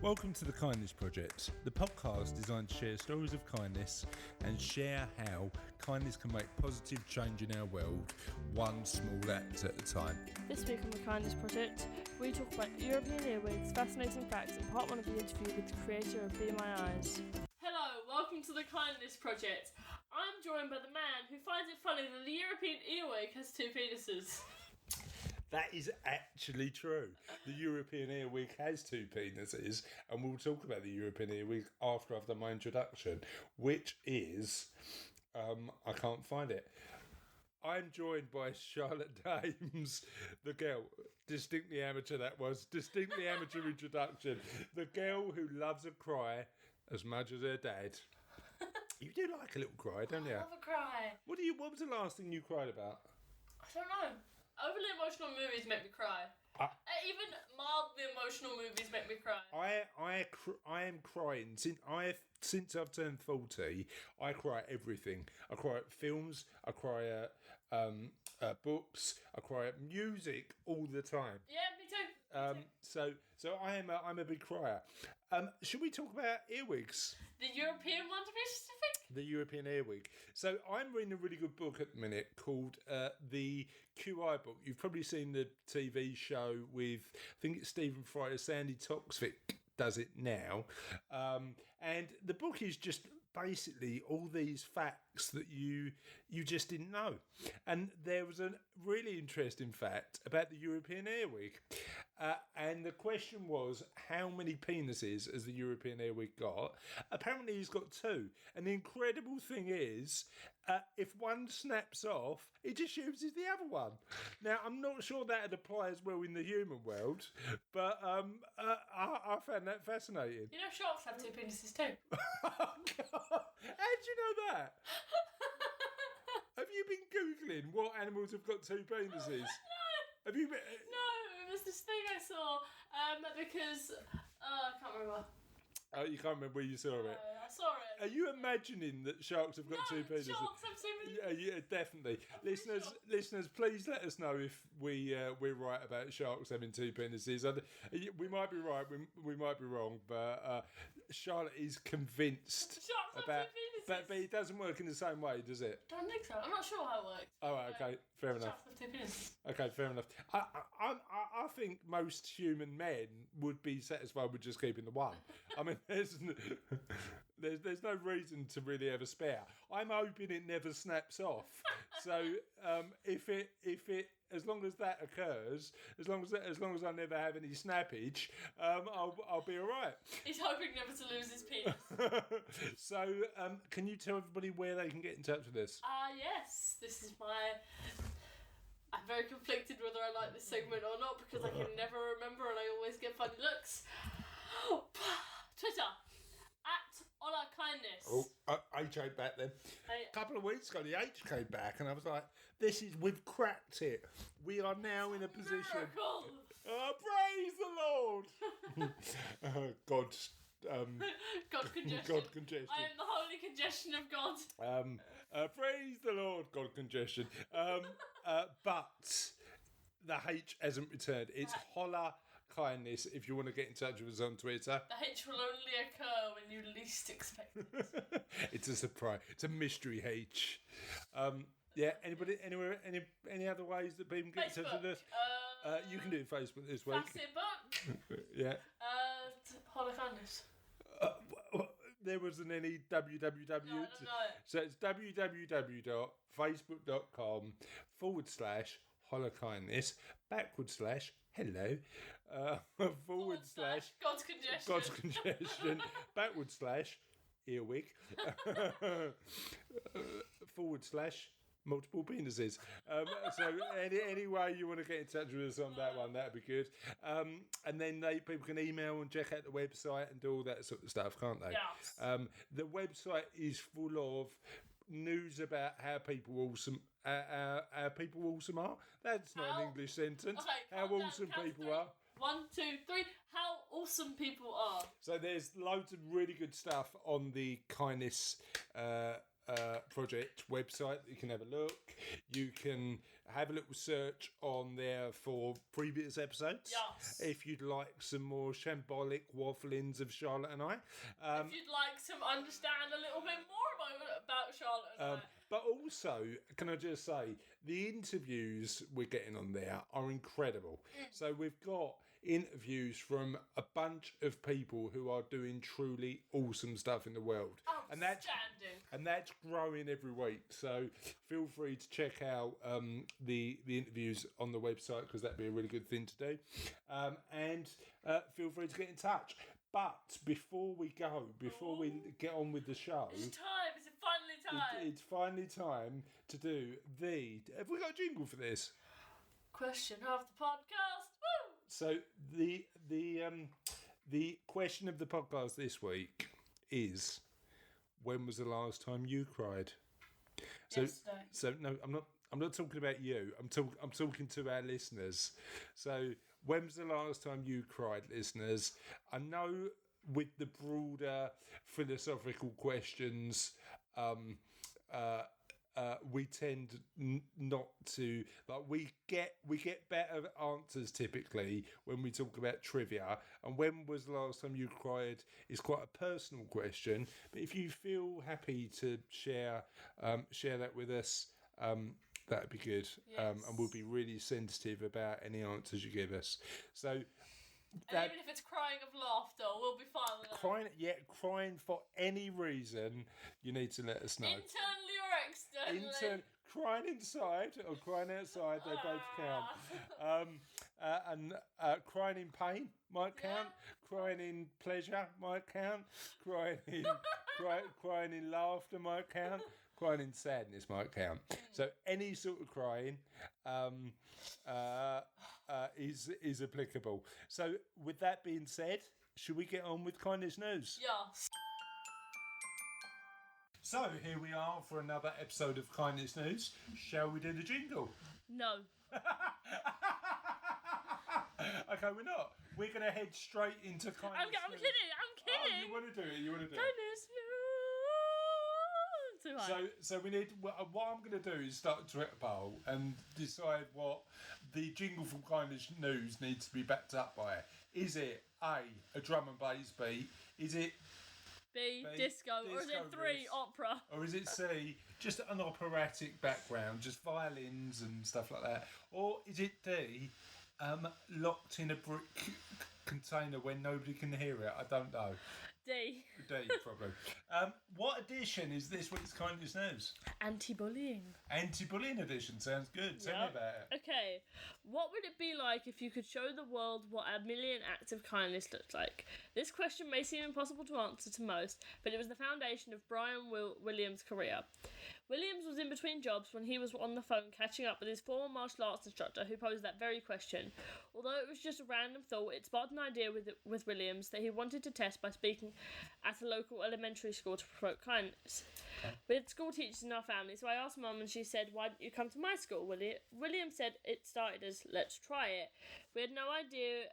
Welcome to the Kindness Project, the podcast designed to share stories of kindness and share how kindness can make positive change in our world, one small act at a time. This week on the Kindness Project, we talk about European Earwigs, fascinating facts, and part one of the interview with the creator of Be My Eyes. Hello, welcome to the Kindness Project. I'm joined by the man who finds it funny that the European Earwig has two penises. That is actually true. The European Earwig has two penises, and we'll talk about the European Earwig after I've done my introduction, which is, I can't find it. I'm joined by Charlotte Dames, the girl, distinctly amateur that was, distinctly amateur introduction, the girl who loves a cry as much as her dad. You do like a little cry, don't you? I love a cry. What was the last thing you cried about? I don't know. Overly emotional movies make me cry. Even mildly emotional movies make me cry. I am crying since I've turned 40. I cry at everything. I cry at films. I cry at books. I cry at music all the time. Yeah, me too. So I'm a big crier. Should we talk about earwigs? The European one, to be specific? The European Earwig. So I'm reading a really good book at the minute called the QI book. You've probably seen the TV show with, I think it's Stephen Fry, Sandy Toksvig does it now. And the book is just basically all these facts that you just didn't know. And there was a really interesting fact about the European Earwig. And the question was, how many penises has the European Earwig got? Apparently he's got two. And the incredible thing is, if one snaps off, he just uses the other one. Now, I'm not sure that would apply as well in the human world, but I found that fascinating. You know sharks have two penises too. Oh, God. How'd you know that? Have you been Googling what animals have got two penises? No. Have you been... No, it was this thing I saw, because, I can't remember. Oh, you can't remember where you saw it? I saw it. Are you imagining that sharks have got two penises? Sharks have two penises. Yeah, definitely. Listeners, please let us know if we're right about sharks having two penises. We might be right, we might be wrong, but Charlotte is convinced Sharks about. have two penises. But it doesn't work in the same way, does it? Don't think so. I'm not sure how it works. Oh, right, okay, fair enough. Sharks have two penises. Okay, fair enough. I think most human men would be satisfied with just keeping the one. I mean, there's no reason to really have a spare. I'm hoping it never snaps off. So if it as long as that occurs, as long as I never have any snappage, I'll be all right. He's hoping never to lose his penis. So can you tell everybody where they can get in touch with us? Yes. This is I'm very conflicted whether I like this segment or not because I can never remember and I always get funny looks. Twitter, @HollaKindness. Oh, H came back then. A couple of weeks ago, the H came back, and I was like, we've cracked it. We are now in a position. Miracle. Oh, praise the Lord! God. God congestion. God congestion. I am the holy congestion of God. Praise the Lord, God congestion. But the H hasn't returned. It's HollaKindness if you want to get in touch with us on Twitter. The H will only occur when you least expect it. It's a surprise. It's a mystery H. Yeah, any other ways that people can get in touch with us? You can do Facebook this week. Facebook. Yeah. HollaKindness. There wasn't any www. No, I don't know it. So it's www.facebook.com/HollaKindness /hello God's congestion. God's congestion /earwig /multiple penises. So any way you want to get in touch with us on that one, that'd be good. And then people can email and check out the website and do all that sort of stuff, can't they? Yes. The website is full of news about how people awesome are. That's not an English sentence. Okay, how awesome people are. 1, 2, 3. How awesome people are. So there's loads of really good stuff on the Kindness Project website. You can have a look. You can have a little search on there for previous episodes. Yes. If you'd like some more shambolic wafflings of Charlotte and I. If you'd like to understand a little bit more about Charlotte and I. But also, can I just say, the interviews we're getting on there are incredible. So we've got interviews from a bunch of people who are doing truly awesome stuff in the world. And that's growing every week. So feel free to check out the interviews on the website, because that'd be a really good thing to do. And feel free to get in touch. But before we get on with the show... It's finally time. It's finally time to do the... Have we got a jingle for this? Question of the podcast. Woo! So the question of the podcast this week is, when was the last time you cried? Yesterday. So no, I'm not talking about you. I'm talking to our listeners. So when was the last time you cried, listeners? I know with the broader philosophical questions, we tend not to, like, we get better answers typically when we talk about trivia. And when was the last time you cried is quite a personal question. But if you feel happy to share that with us, that'd be good. Yes. And we'll be really sensitive about any answers you give us. So and even if it's crying of laughter, we'll be fine with that. Crying for any reason, you need to let us know. Internally or externally. Crying inside or crying outside, they both count. And crying in pain might count. Crying in pleasure might count. Crying in laughter might count. Crying in sadness might count. So any sort of crying is applicable. So with that being said, should we get on with kindness news? Yes. So here we are for another episode of Kindness News. Shall we do the jingle? No. Okay, we're not. We're going to head straight into Kindness News. I'm kidding. Oh, you want to do it? Kindness News. So we need. What I'm going to do is start to a poll and decide what the jingle from Kindness News needs to be backed up by. Is it A, drum and bass beat? Is it B, disco, or is it 3, opera? Or is it C, just an operatic background, just violins and stuff like that? Or is it D, locked in a brick container where nobody can hear it? I don't know. D, probably. What edition is this week's Kindness News? Anti-bullying. Anti-bullying edition, sounds good. Tell me about it. Okay, what would it be like if you could show the world what a million acts of kindness looked like? This question may seem impossible to answer to most, but it was the foundation of Brian Williams' career. Williams was in between jobs when he was on the phone catching up with his former martial arts instructor who posed that very question. Although it was just a random thought, it sparked an idea with Williams that he wanted to test by speaking at a local elementary school to promote kindness. We had school teachers in our family, so I asked Mum and she said, "Why don't you come to my school, William said it started as, "Let's try it." We had no idea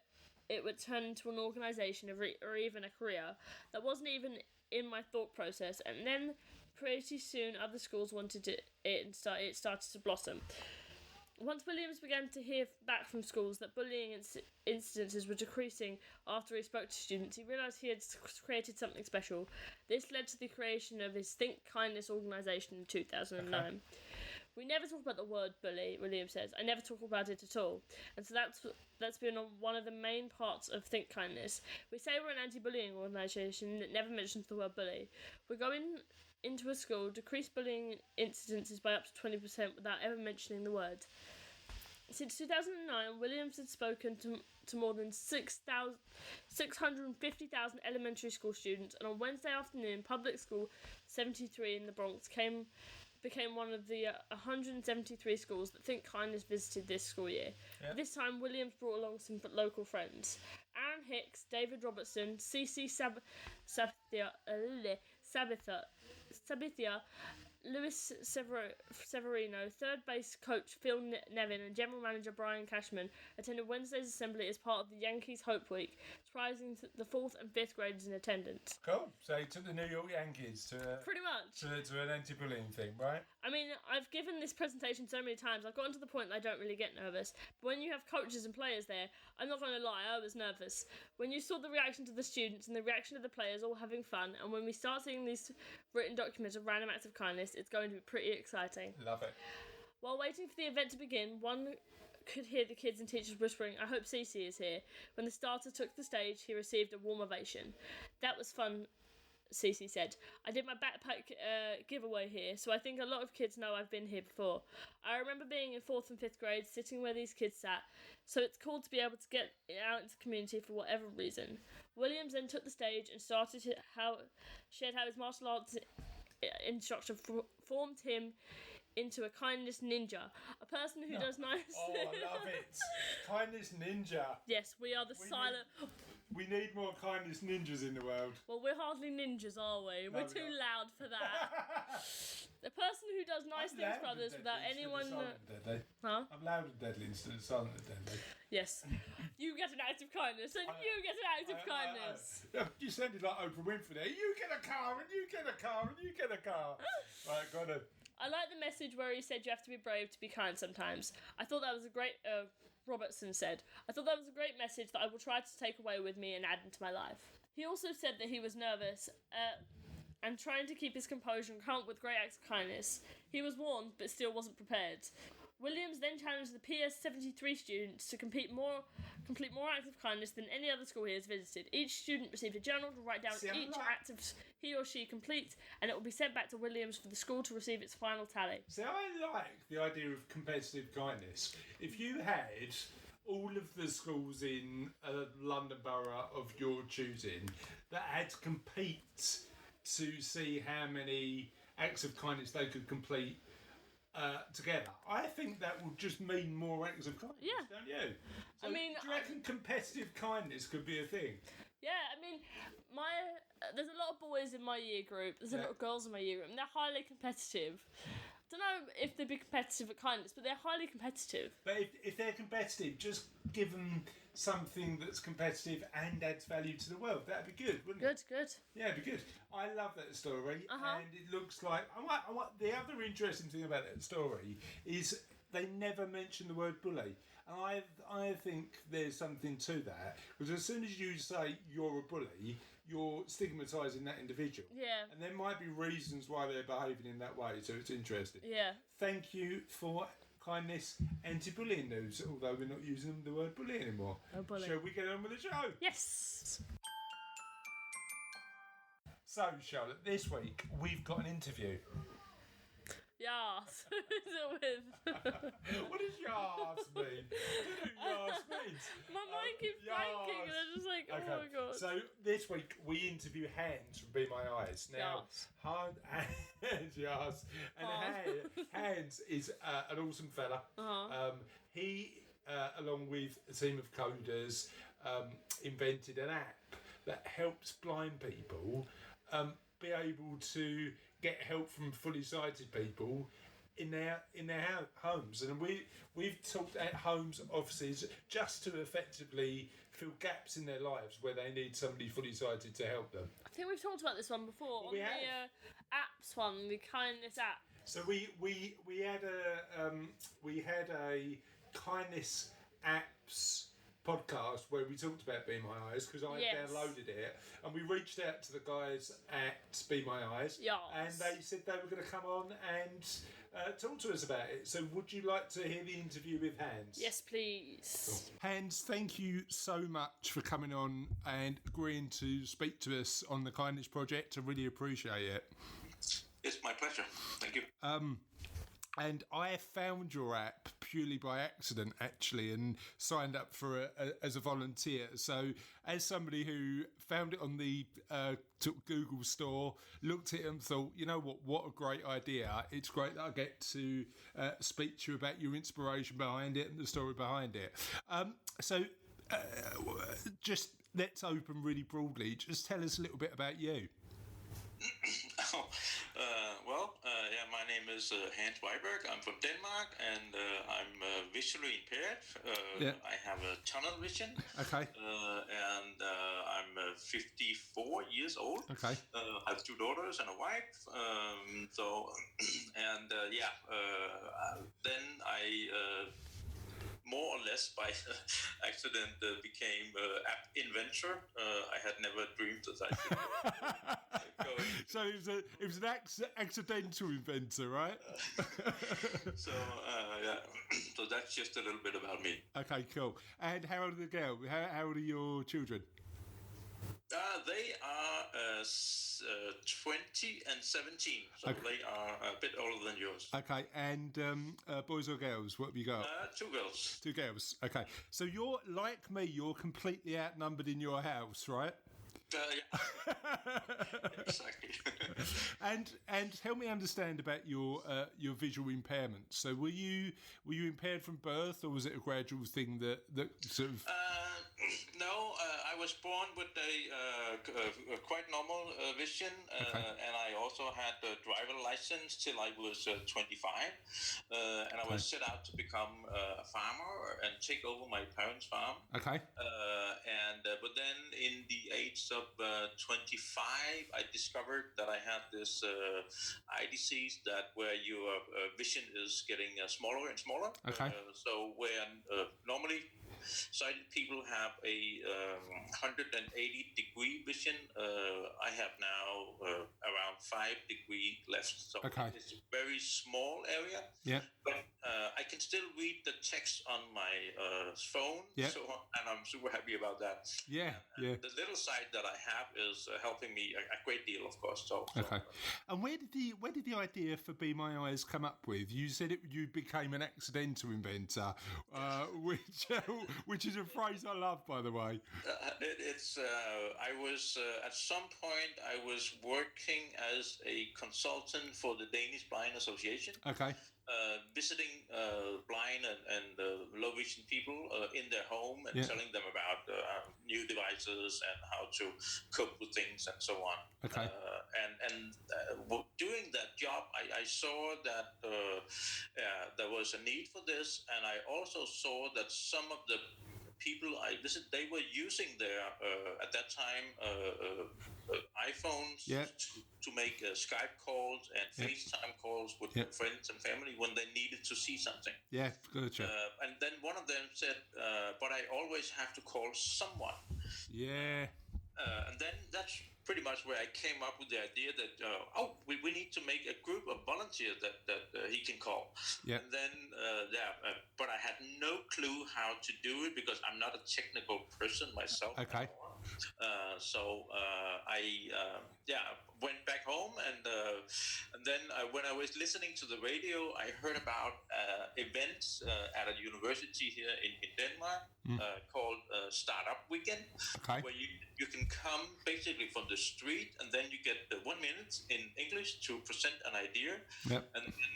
it would turn into an organisation or even a career. That wasn't even in my thought process, and then pretty soon other schools wanted it and it started to blossom. Once Williams began to hear back from schools that bullying incidences were decreasing after he spoke to students, he realised he had created something special. This led to the creation of his Think Kindness organisation in 2009. Okay. We never talk about the word bully, William says. I never talk about it at all. And so that's been one of the main parts of Think Kindness. We say we're an anti-bullying organisation that never mentions the word bully. We're going into a school, decrease bullying incidences by up to 20% without ever mentioning the word. Since 2009, Williams had spoken to more than 650,000 elementary school students, and on Wednesday afternoon, Public School 73 in the Bronx became one of the 173 schools that Think Kindness visited this school year. Yep. This time, Williams brought along some local friends. Aaron Hicks, David Robertson, CC Sabithia, Luis Severino, third base coach Phil Nevin, and general manager Brian Cashman attended Wednesday's assembly as part of the Yankees Hope Week. surprising the 4th and 5th graders in attendance. Cool. So he took the New York Yankees to Pretty much. to an anti-bullying thing, right? I mean, I've given this presentation so many times, I've gotten to the point that I don't really get nervous. But when you have coaches and players there, I'm not going to lie, I was nervous. When you saw the reaction to the students and the reaction of the players all having fun, and when we start seeing these written documents of random acts of kindness, it's going to be pretty exciting. Love it. While waiting for the event to begin, one could hear the kids and teachers whispering, "I hope Cece is here." When the starter took the stage, he received a warm ovation. "That was fun," Cece said. "I did my backpack giveaway here, so I think a lot of kids know I've been here before. I remember being in 4th and 5th grade, sitting where these kids sat, so it's cool to be able to get out into the community for whatever reason." Williams then took the stage and shared how his martial arts instructor formed him into a kindness ninja, a person who does nice. Oh, I love it. Kindness ninja. Yes, we are the silent. We need more kindness ninjas in the world. Well, we're hardly ninjas, are we? We're too loud for that. The person who does nice things for others without anyone. Huh? I'm loud and deadly instead of silent and deadly. Yes. You get an act of kindness, and you get an act of kindness. You sounded like Oprah Winfrey there. You get a car, and you get a car, and you get a car. Right, got it. I like the message where he said you have to be brave to be kind sometimes. I thought that was a great. Robertson said, "I thought that was a great message that I will try to take away with me and add into my life." He also said that he was nervous and trying to keep his composure and come up with great acts of kindness. He was warned, but still wasn't prepared. Williams then challenged the PS73 students to complete more acts of kindness than any other school he has visited. Each student received a journal to write down each act of he or she complete, and it will be sent back to Williams for the school to receive its final tally. See, I like the idea of competitive kindness. If you had all of the schools in a London borough of your choosing that had to compete to see how many acts of kindness they could complete together, I think that would just mean more acts of kindness, don't you? So, do you reckon competitive kindness could be a thing? Yeah, I mean, there's a lot of boys in my year group, there's a lot of girls in my year group, and they're highly competitive. I don't know if they'd be competitive at kindness, but they're highly competitive. But if they're competitive, just give them something that's competitive and adds value to the world. That'd be good, wouldn't it? Good. Yeah, it'd be good. I love that story, and it looks like the other interesting thing about that story is they never mention the word bully, and I think there's something to that, because as soon as you say you're a bully, you're stigmatising that individual. Yeah. And there might be reasons why they're behaving in that way, so it's interesting. Yeah. Thank you for kindness anti-bullying news, although we're not using the word bully anymore. No bully. Shall we get on with the show? Yes. So, Charlotte, this week we've got an interview. Yas. Who's it with? What does yas mean? I don't know what yas means. My mind keeps blanking and I'm just like, oh my god. So this week we interview Hans from Be My Eyes. Now, Hans is an awesome fella. He, along with a team of coders, invented an app that helps blind people be able to get help from fully sighted people in their homes, and we've talked at homes, offices, just to effectively fill gaps in their lives where they need somebody fully sighted to help them. I think we've talked about this one before on the apps one, the kindness app. So we had a kindness apps podcast where we talked about Be My Eyes, because I downloaded it, and we reached out to the guys at Be My Eyes, and they said they were going to come on and talk to us about it. So would you like to hear the interview with Hans? Yes, please. Cool. Hans, thank you so much for coming on and agreeing to speak to us on the Kindness Project. I really appreciate it. It's my pleasure. Thank you. And I found your app purely by accident, actually, and signed up for as a volunteer. So, as somebody who found it on the Google store, looked at it and thought, you know what a great idea. It's great that I get to speak to you about your inspiration behind it and the story behind it. Just let's open really broadly. Just tell us a little bit about you. My name is Hans Wiberg. I'm from Denmark, and I'm visually impaired. I have a tunnel vision. Okay. And I'm 54 years old. Okay. I have two daughters and a wife. Then I more or less by accident became app inventor. I had never dreamed that I could go into. So it was an accidental inventor, right? So that's just a little bit about me. Okay, cool. And how old are the girl? How old are your children? They are 20 and 17, so okay. They are a bit older than yours. Okay, and boys or girls? What have you got? Two girls. Two girls. Okay, so you're like me. You're completely outnumbered in your house, right? Yeah. Exactly. and help me understand about your visual impairment. So were you impaired from birth, or was it a gradual thing that sort of? No, I was born with a quite normal vision, and I also had a driver license till I was 25, and I was set out to become a farmer and take over my parents' farm. Okay. But then in the age of 25, I discovered that I had this eye disease where your vision is getting smaller and smaller. Okay. So where normally sighted people have a 180-degree vision. I have now around 5-degree left. So it's a very small area. Yeah. But I can still read the text on my phone. Yeah. And I'm super happy about that. Yeah. Yeah. The little sight that I have is helping me a great deal, of course. Okay. And where did the idea for Be My Eyes come up with? You said you became an accidental inventor, which is a phrase I love, by the way. I was at some point I was working as a consultant for the Danish Blind Association. Okay. Visiting blind and low vision people in their home and telling them about new devices and how to cope with things and so on. Okay. Doing that job, I saw that there was a need for this, and I also saw that some of the people I visited, they were using their at that time iPhones to make Skype calls and FaceTime calls with friends and family when they needed to see something. Yeah, gotcha. And then one of them said, "But I always have to call someone." Yeah. And then that's pretty much where I came up with the idea that we need to make a group of volunteers that he can call. Yeah. And then but I had no clue how to do it because I'm not a technical person myself. Okay. So I went back home and then when I was listening to the radio, I heard about events at a university here in Denmark called Startup Weekend, where you can come basically from the street and then you get 1 minute in English to present an idea. Yep. And then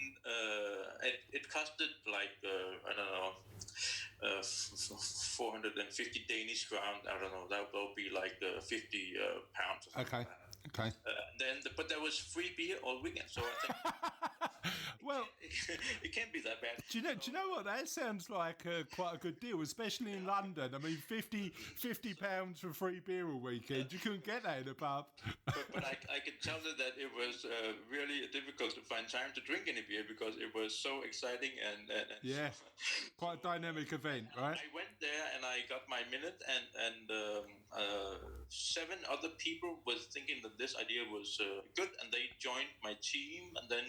it costed like I don't know 450 Danish crown. I don't know, that will be like 50 pounds or something like that. Okay. But there was free beer all weekend, so I think well, it can't be that bad. Do you know what? That sounds like quite a good deal, especially in London. I mean, £50 for free beer a weekend. You couldn't get that in a pub. But I can tell you that it was really difficult to find time to drink any beer because it was so exciting and yeah, quite a dynamic event, right? I went there and I got my minute and 7 other people was thinking that this idea was good, and they joined my team. And then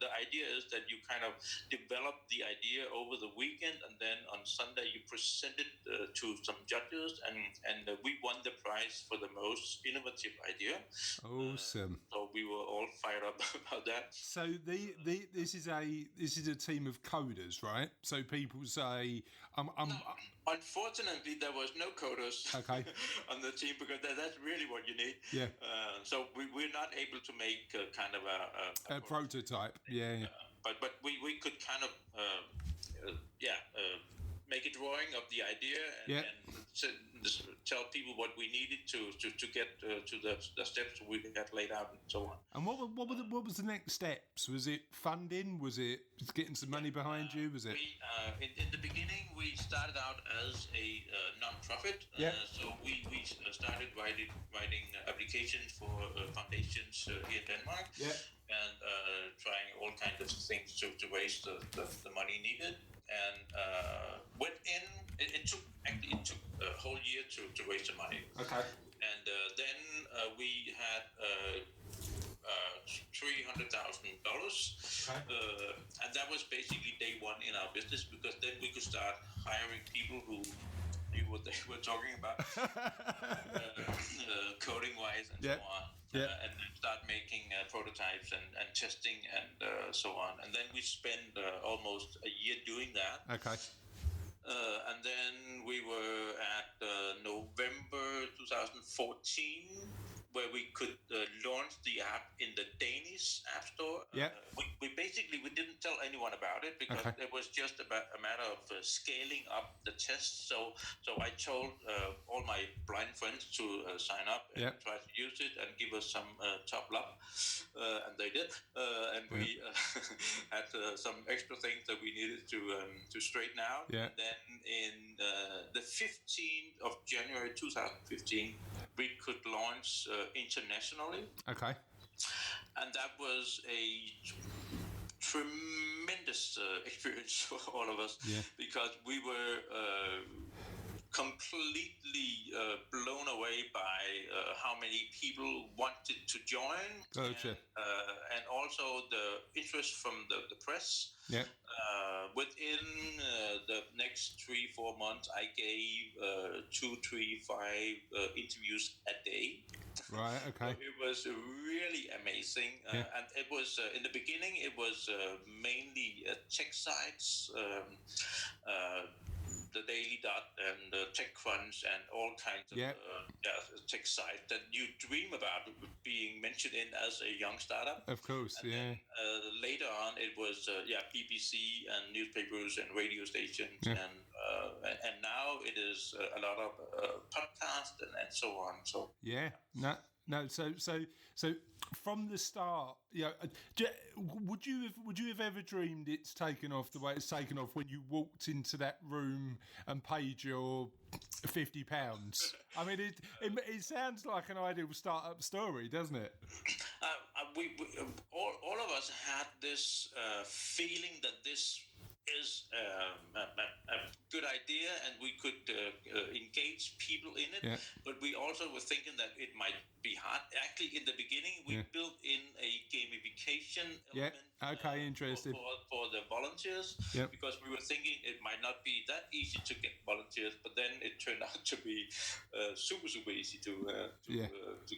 the idea is that you kind of develop the idea over the weekend, and then on Sunday you present it to some judges, and we won the prize for the most innovative idea. Awesome. So we were all fired up about that. So this is a team of coders, right? So people say, Unfortunately, there was no coders on the team because that's really what you need. Yeah. So we're not able to make kind of a prototype. Yeah. But we could kind of make a drawing of the idea and tell people what we needed to get to the steps we had laid out and so on. And what was the next steps? Was it funding? Was it getting some money behind you? Was it? In the beginning, we started out as a non-profit. So we started writing applications for foundations here in Denmark. And trying all kinds of things to raise the money needed. And it took a whole year to raise the money. Okay. And then we had $300,000, and that was basically day one in our business, because then we could start hiring people who knew what they were talking about, coding wise and so on. And then start making prototypes and testing and so on. And then we spent almost a year doing that. Okay. And then we were at November 2014, where we could launch the app in the Danish App Store. We didn't tell anyone about it, because it was just a matter of scaling up the test. So I told all my blind friends to sign up and try to use it and give us some top luck, and they did. And we had some extra things that we needed to straighten out. And then in the 15th of January 2015, we could launch internationally. Okay. And that was a tremendous experience for all of us, because we were completely blown away by how many people wanted to join. Gotcha. And also the interest from the press. Within the next 3-4 months, I gave 2, 3, 5 interviews a day. Right. Okay. So it was really amazing, and it was in the beginning. It was mainly tech sites, the Daily Dot and TechCrunch and all kinds of tech sites that you dream about being mentioned in as a young startup. Of course, and then, later on, it was BBC and newspapers and radio stations, and now it is a lot of podcasts and so on. So no. So from the start, would you have ever dreamed it's taken off the way it's taken off when you walked into that room and paid your £50? I mean, it sounds like an ideal startup story, doesn't it? We all of us had this feeling that this is a good idea, and we could engage people in it. But we also were thinking that it might be hard. Actually, in the beginning, we built in a gamification element interesting. For the volunteers, because we were thinking it might not be that easy to get volunteers, but then it turned out to be super easy to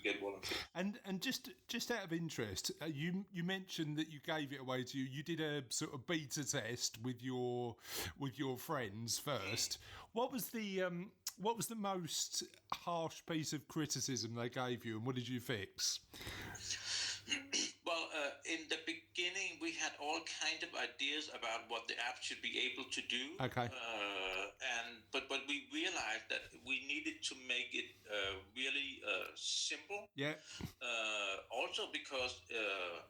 get volunteers. And just out of interest, you mentioned that you gave it away to you did a sort of beta test with your friends first. What was the most harsh piece of criticism they gave you, and what did you fix? Well, in the beginning, we had all kinds of ideas about what the app should be able to do. Okay. But we realized that we needed to make it really simple. Also because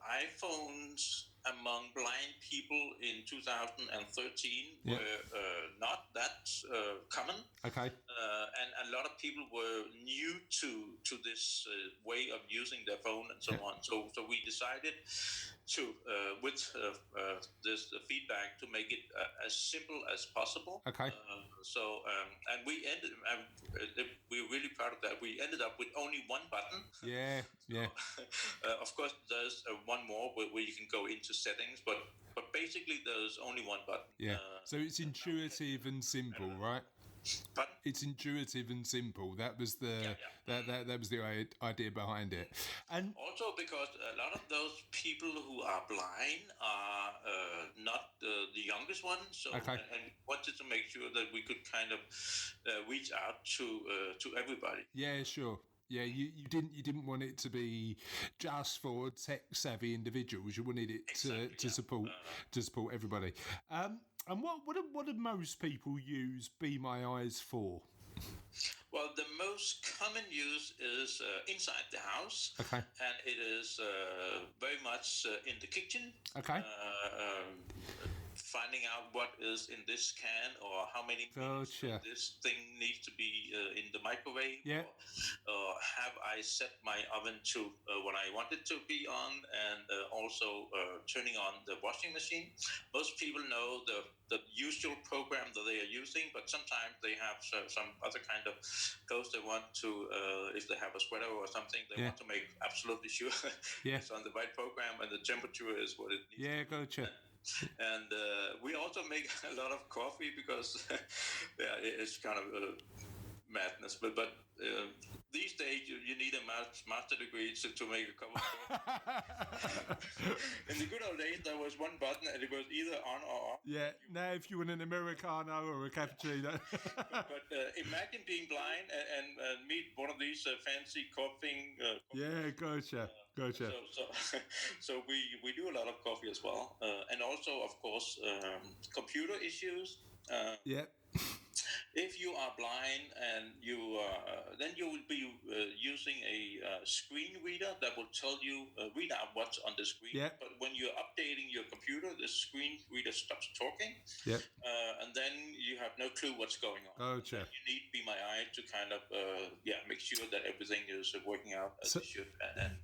iPhones among blind people in 2013 were not that common. Okay. And a lot of people were new to this way of using their phone and so on. So we decided to, with this feedback, to make it as simple as possible. Okay. And we ended. We're really proud of that. We ended up with only one button. Of course, there's one more where you can go into settings, but basically there's only one button. So it's intuitive and simple, right? Pardon? It's intuitive and simple. That was the that was the idea behind it. And also because a lot of those people who are blind are not the youngest ones, so and wanted to make sure that we could kind of reach out to everybody. Yeah, sure. Yeah, you didn't want it to be just for tech savvy individuals. You wanted it to support everybody. And what do most people use Be My Eyes for? Well, the most common use is inside the house, Okay. and it is very much in the kitchen. Okay. Finding out what is in this can or how many minutes this thing needs to be in the microwave. Yeah. Or have I set my oven to when I want it to be on, and also turning on the washing machine. Most people know the usual program that they are using, but sometimes they have some other kind of clothes they want to, if they have a sweater or something, they want to make absolutely sure it's on the right program and the temperature is what it needs. Yeah, gotcha. And we also make a lot of coffee because it's kind of madness. But these days you need a master degree to make a cup of coffee. In the good old days, there was one button and it was either on or off. Yeah. Now, if you want an Americano or a cappuccino. but imagine being blind and meet one of these fancy coffee. Yeah, gotcha. So we do a lot of coffee as well, and also of course computer issues. If you are blind and you then you will be using a screen reader that will tell you read out what's on the screen. Yep. But when you're updating your computer, the screen reader stops talking. Yep. And then you have no clue what's going on. Gotcha. You need Be My Eye to kind of make sure that everything is working out as it should. And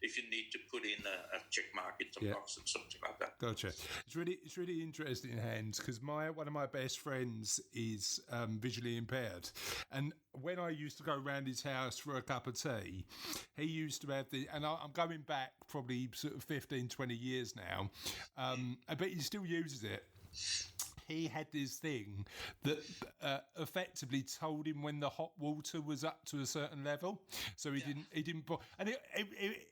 if you need to put in a check mark in some box and something like that. Gotcha. It's really interesting, Hans, because one of my best friends is visually impaired, and when I used to go around his house for a cup of tea, he used to have and I'm going back probably sort of 15-20 years now, but he still uses it. He had this thing that effectively told him when the hot water was up to a certain level, so he didn't. And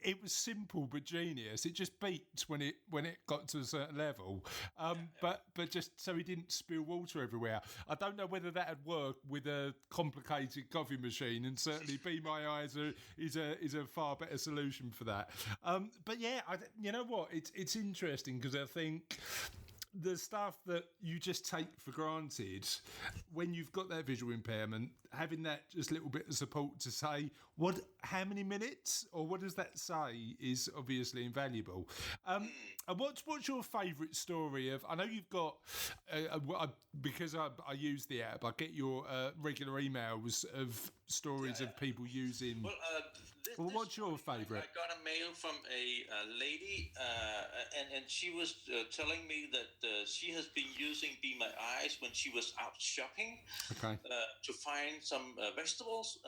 it was simple but genius. It just beeped when it got to a certain level, but just so he didn't spill water everywhere. I don't know whether that would work with a complicated coffee machine, and certainly Be My Eyes is a far better solution for that. But yeah, you know what? It's interesting because I think the stuff that you just take for granted when you've got that visual impairment, having that just little bit of support to say how many minutes or what does that say is obviously invaluable. And what's your favourite story of? I know you've got because I use the app, I get your regular emails of stories of people using. Well, what's your favourite? I got a mail from a lady, and she was telling me that she has been using Be My Eyes when she was out shopping to find some vegetables.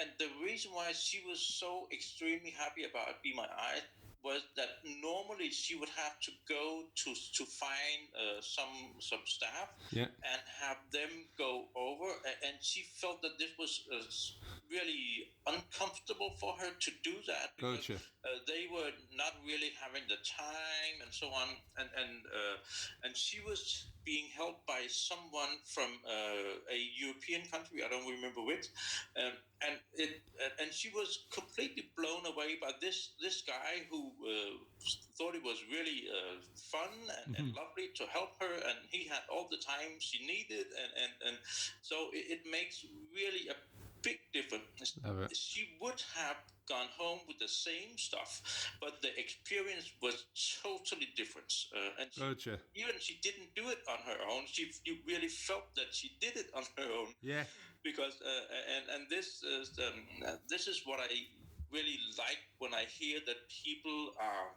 And the reason why she was so extremely happy about Be My Eyes was that normally she would have to go to find some staff and have them go over, and she felt that this was really uncomfortable for her to do that because they were not really having the time and so on, and she was being helped by someone from a European country, I don't remember which, and she was completely blown away by this guy who thought it was really fun and lovely to help her, and he had all the time she needed, and so it makes really a big difference. She would have gone home with the same stuff, but the experience was totally different. And even she didn't do it on her own. You really felt that she did it on her own. Yeah. Because and this is what I really like when I hear that people are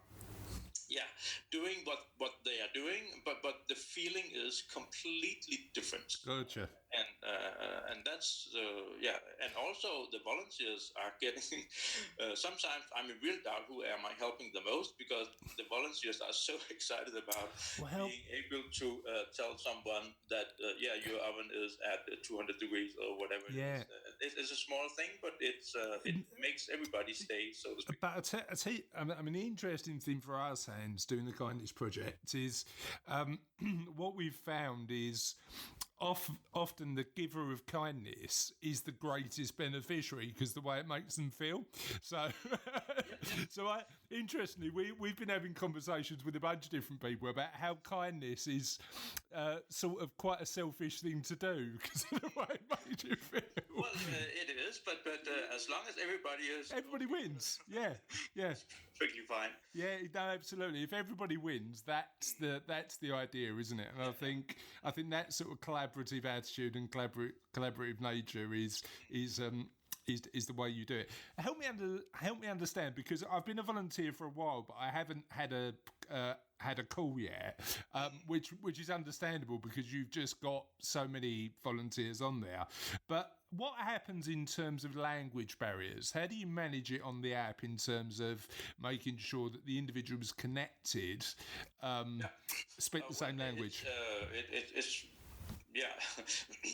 doing what they are doing, but the feeling is completely different. Gotcha. And that's and also the volunteers are getting sometimes I'm in real doubt who am I helping the most, because the volunteers are so excited about being able to tell someone that your oven is at 200 degrees or whatever it is. It's a small thing, but it makes everybody stay, so to speak. But I tell you, I mean, the interesting thing for us, Hans, doing the Kindness Project is what we've found is often the giver of kindness is the greatest beneficiary because the way it makes them feel. So, interestingly, we've been having conversations with a bunch of different people about how kindness is sort of quite a selfish thing to do because of the way it makes you feel. Well, it is, but as long as everybody wins. Yeah. Perfectly fine. Yeah, no, absolutely. If everybody wins, that's the idea, isn't it? And I think that sort of collaborative attitude and collaborative nature is the way you do it. Help me understand, because I've been a volunteer for a while, but I haven't had a call yet, which is understandable because you've just got so many volunteers on there. But what happens in terms of language barriers? How do you manage it on the app in terms of making sure that the individuals connected speak the same language? It's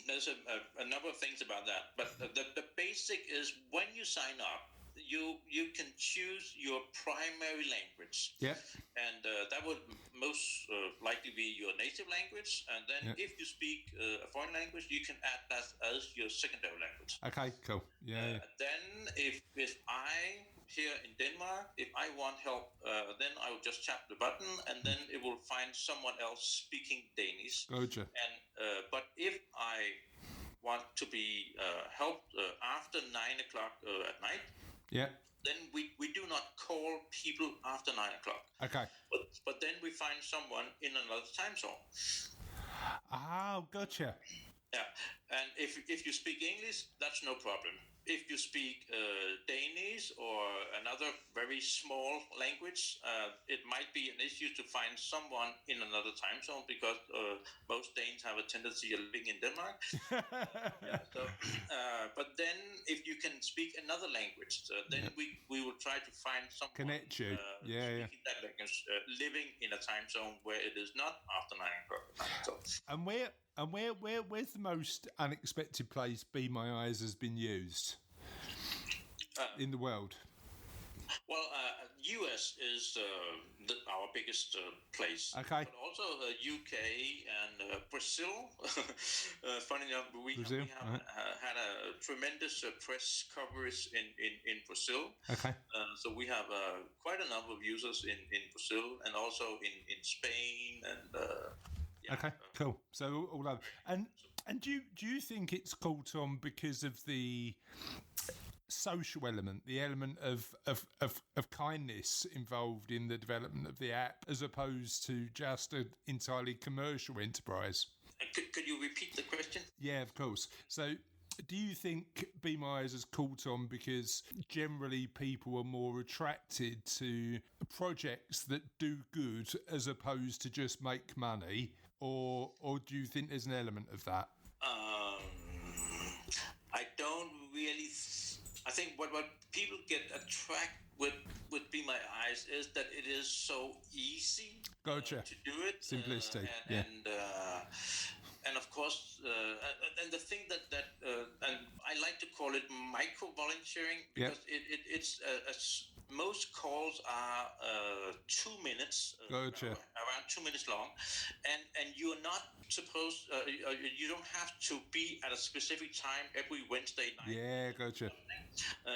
there's a number of things about that, but the basic is when you sign up, you can choose your primary language. Yeah. And that would most likely be your native language. And then if you speak a foreign language, you can add that as your secondary language. Okay, cool. Yeah. Then if I, here in Denmark, if I want help, then I will just tap the button and then it will find someone else speaking Danish. Gotcha. And but if I want to be helped after 9 o'clock at night, then we do not call people after 9 o'clock. Okay. But then we find someone in another time zone. Oh, gotcha. Yeah, and if you speak English, that's no problem. If you speak Danish or another very small language, it might be an issue to find someone in another time zone because most Danes have a tendency of living in Denmark. But then if you can speak another language, then we will try to find someone connect you. Speaking that language, living in a time zone where it is not after 9 o'clock. So. And where's the most unexpected place Be My Eyes has been used in the world? Well, US is our biggest place. Okay. But also UK and Brazil. Funny enough, we have had a tremendous press coverage in Brazil. Okay. So we have quite a number of users in Brazil and also in Spain and. Okay, cool. So all over. And do you think it's caught on because of the social element, the element of kindness involved in the development of the app, as opposed to just an entirely commercial enterprise? Could you repeat the question? Yeah, of course. So do you think Be My Eyes has caught on because generally people are more attracted to projects that do good as opposed to just make money? Or do you think there's an element of that? I don't really. I think what people get attracted with Be My Eyes is that it is so easy gotcha. To do it. Simplicity. And of course, and the thing that and I like to call it micro volunteering because it's most calls are 2 minutes, gotcha. around 2 minutes long, and you're not supposed, you don't have to be at a specific time every Wednesday night. Yeah, gotcha.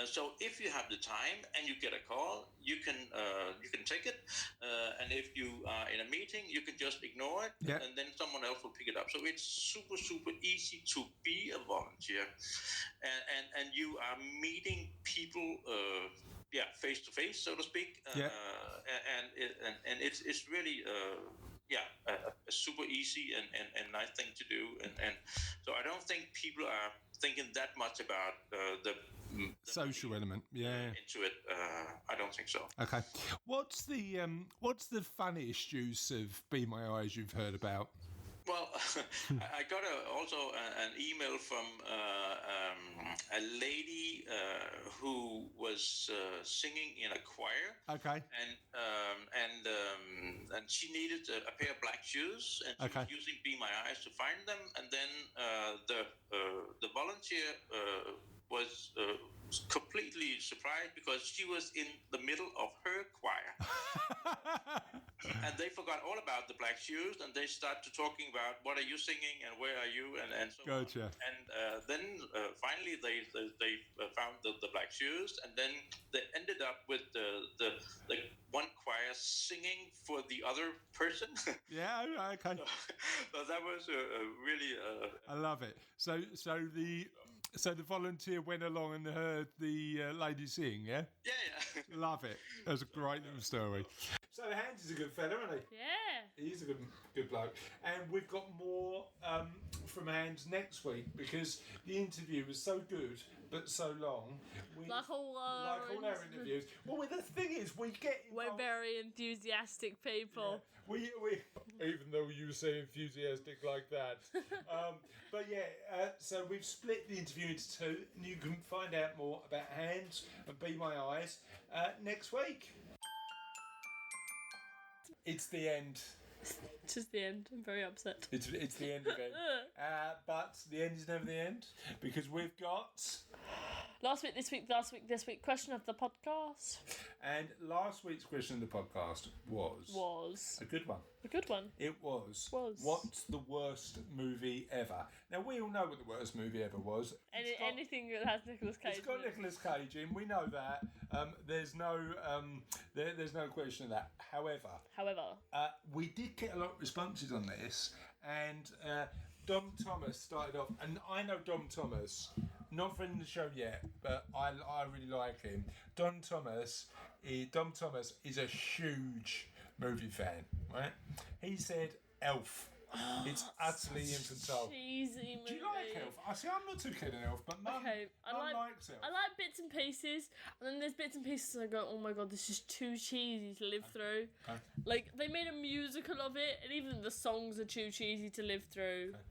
So if you have the time and you get a call, you can take it, and if you are in a meeting, you can just ignore it, and then someone else will pick it up. So it's super easy to be a volunteer, and you are meeting people. Face to face, so to speak, and it's really a super easy and nice thing to do, and so I don't think people are thinking that much about the social element into it. I don't think so. Okay, what's the funniest use of Be My Eyes you've heard about? Well, I got also an email from a lady who was singing in a choir. Okay. And she needed a pair of black shoes, and she was using Be My Eyes to find them. And then the volunteer was completely surprised because she was in the middle of her choir. And they forgot all about the black shoes, and they started talking about what are you singing and where are you and so Gotcha. on. And then finally they found the black shoes, and then they ended up with the one choir singing for the other person. Yeah, okay. So that was really. I love it. So the volunteer went along and heard the lady sing. Yeah. Yeah. Love it. That's a great little story. So Hans is a good fella, isn't he? Yeah. He's a good bloke. And we've got more from Hans next week because the interview was so good but so long. Like all our interviews. Well, the thing is, we get involved. We're very enthusiastic people. Yeah. We even though you say enthusiastic like that. But yeah, so we've split the interview into two, and you can find out more about Hans and Be My Eyes next week. It's the end. Just the end. I'm very upset. It's the end again. But the end is never the end because we've got Last week, this week. Question of the podcast. And last week's question of the podcast was a good one. A good one. It was. What's the worst movie ever? Now we all know what the worst movie ever was. Anything that has Nicolas Cage. It's got Nicolas Cage in. We know that. There's no question of that. However, we did get a lot of responses on this, and Dom Thomas started off, and I know Dom Thomas. Not friend of the show yet, but I really like him. Dom Thomas is a huge movie fan, right? He said Elf. It's utterly infantile. Cheesy movie. Do you like Elf? I'm not too keen on Elf, but Mum likes Elf. I like bits and pieces, and then there's bits and pieces I go, oh my god, this is too cheesy to live through. Okay. Like, they made a musical of it, and even the songs are too cheesy to live through. Okay.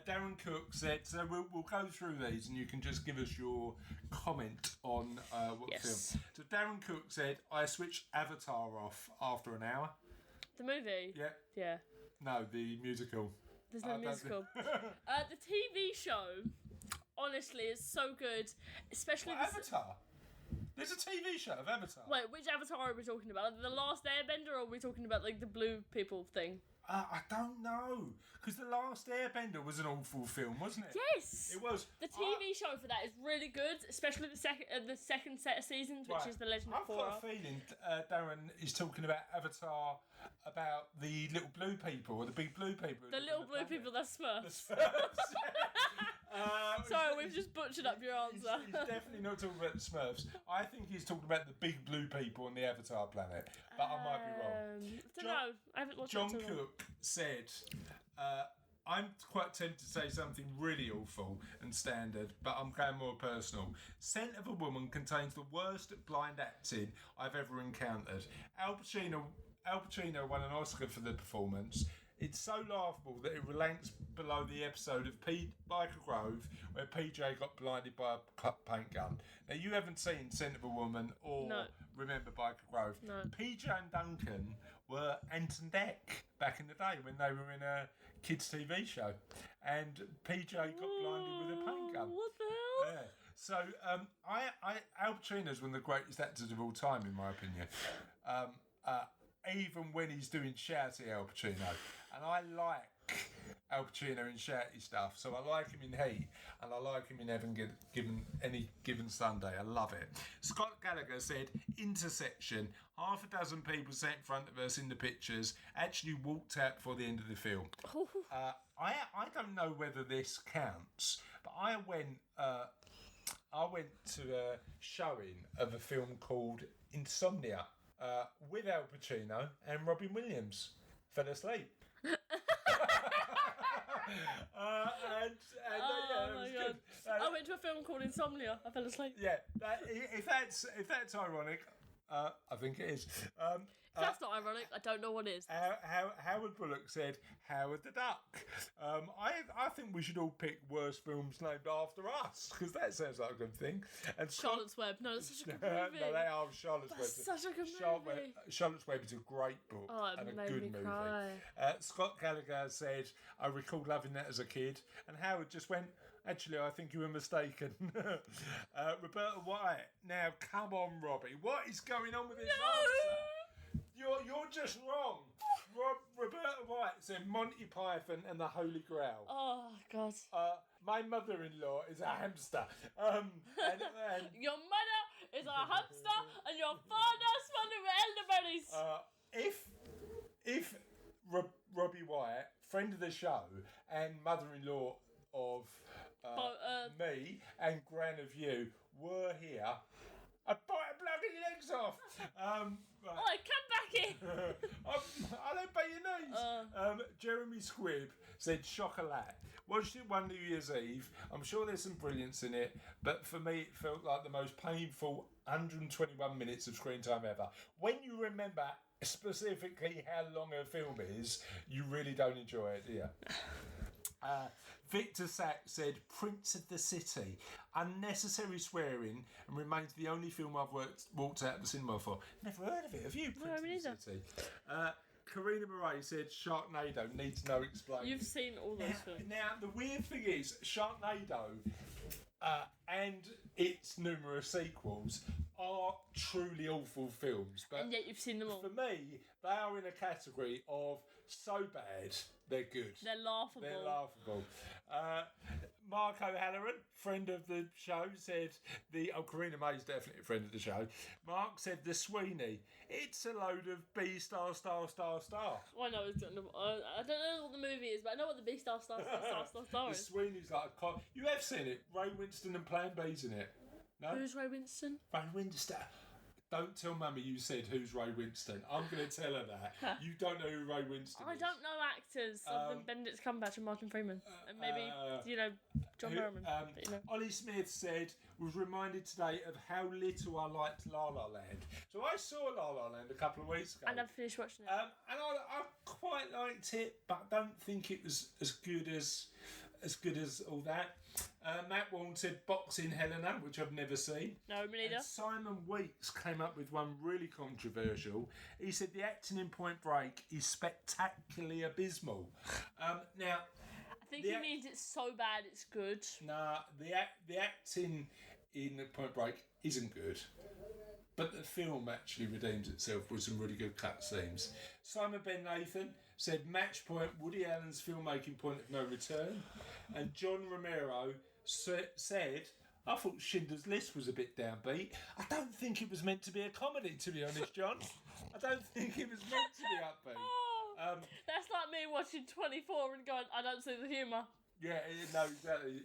Darren Cook said, so we'll go through these and you can just give us your comment on what film. So Darren Cook said, I switched Avatar off after an hour. The movie? Yeah. Yeah. No, the musical. There's no musical. The TV show, honestly, is so good. Especially Avatar? There's a TV show of Avatar. Wait, which Avatar are we talking about? The Last Airbender, or are we talking about like the blue people thing? I don't know, because The Last Airbender was an awful film, wasn't it? Yes, it was. The TV show for that is really good, especially the second set of seasons, which is the Legend of Korra. I've got a feeling Darren is talking about Avatar, about the little blue people or the big blue people. The little blue people, that's Smurfs. The Smurfs. Sorry, we've just butchered up your answer. He's definitely not talking about the Smurfs. I think he's talking about the big blue people on the Avatar planet, but I might be wrong. I don't know. I haven't watched John it. John Cook said, I'm quite tempted to say something really awful and standard, but I'm going more personal. Scent of a Woman contains the worst blind acting I've ever encountered. Al Pacino won an Oscar for the performance. It's so laughable that it ranks below the episode of Biker Grove where PJ got blinded by a paint gun. Now, you haven't seen Scent of a Woman or Remember Biker Grove. No. PJ and Duncan were Ant and Dec back in the day when they were in a kids' TV show. And PJ got blinded with a paint gun. What the hell? Yeah. So, Al Pacino's one of the greatest actors of all time, in my opinion. Even when he's doing shouty Al Pacino. And I like Al Pacino in shouty stuff. So I like him in Heat, and I like him in Any Given Sunday. I love it. Scott Gallagher said, intersection. Half a dozen people sat in front of us in the pictures actually walked out before the end of the film. I don't know whether this counts, but I went to a showing of a film called Insomnia with Al Pacino and Robin Williams. Fell asleep. God. I went to a film called Insomnia. I fell asleep. Yeah, if that's ironic, I think it is. If that's not ironic, I don't know what is. Howard Bullock said Howard the Duck. I think we should all pick worst films named after us, because that sounds like a good thing. And Charlotte's Web. No, that's such a good movie. No, they are Charlotte's Web. That's such a good movie. Charlotte's Web is a great book and a good movie. Cry. Scott Gallagher said, I recall loving that as a kid. And Howard just went, Actually, I think you were mistaken. Roberta White. Now, come on, Robbie. What is going on with this answer? You're just wrong. Roberta White said Monty Python and the Holy Grail. Oh, God. My mother-in-law is a hamster. And Your mother is a hamster and your father smelling with elderberries. if Robbie White, friend of the show and mother-in-law of me and gran of you, were here, I'd bite a bloody legs off. Right. Oi, come back here. I don't bite your knees. Jeremy Squibb said chocolate. Watched it one New Year's Eve. I'm sure there's some brilliance in it, but for me it felt like the most painful 121 minutes of screen time ever. When you remember specifically how long a film is, you really don't enjoy it, do you? Victor Sack said Prince of the City. Unnecessary swearing and remains the only film I've walked out of the cinema for. Never heard of it, have you? Prince of the City. Karina Murray said Sharknado needs no explanation. You've seen all those films. Now, the weird thing is, Sharknado and its numerous sequels are truly awful films. But and yet you've seen them all. For me, they are in a category of so bad, they're good. They're laughable. Mark O'Halloran, friend of the show, said Karina May's definitely a friend of the show. Mark said The Sweeney. It's a load of B star. Well, I know I don't know what the movie is, but I know what the B star is. The Sweeney's like a cop. You have seen it. Ray Winston and Plan B's in it. No? Who's Ray Winston? Ray Winston. Don't tell Mummy you said who's Ray Winston. I'm going to tell her that. You don't know who Ray Winston is. I don't know actors other than Benedict Cumberbatch and Martin Freeman. And maybe, John Barrowman. Ollie Smith said, was reminded today of how little I liked La La Land. So I saw La La Land a couple of weeks ago. I never finished watching it. And I quite liked it, but I don't think it was as good as all that. Matt Warren said Boxing Helena, which I've never seen. No, me neither. And Simon Weeks came up with one really controversial. He said the acting in Point Break is spectacularly abysmal. Now, I think he means it's so bad it's good. Nah, the acting in Point Break isn't good. But the film actually redeems itself with some really good cut scenes. Simon Ben Nathan said Match Point, Woody Allen's filmmaking point of no return. And John Romero said, I thought Schindler's List was a bit downbeat. I don't think it was meant to be a comedy, to be honest, John. I don't think it was meant to be upbeat. That's like me watching 24 and going, I don't see the humour. Yeah, no, exactly.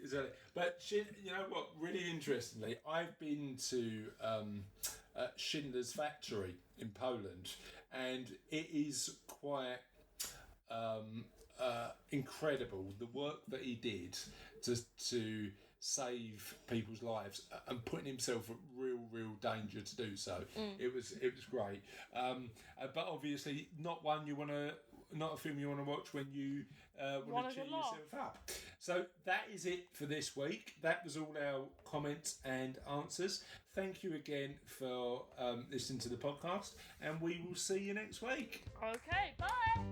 But you know what? Really interestingly, I've been to Schindler's Factory in Poland, and it is quite incredible the work that he did to save people's lives and putting himself at real danger to do so. It was great, but obviously not a film you want to watch when you want to cheer yourself up. So that is it for this week. That was all our comments and answers. Thank you again for listening to the podcast, and we will see you next week. Okay, bye.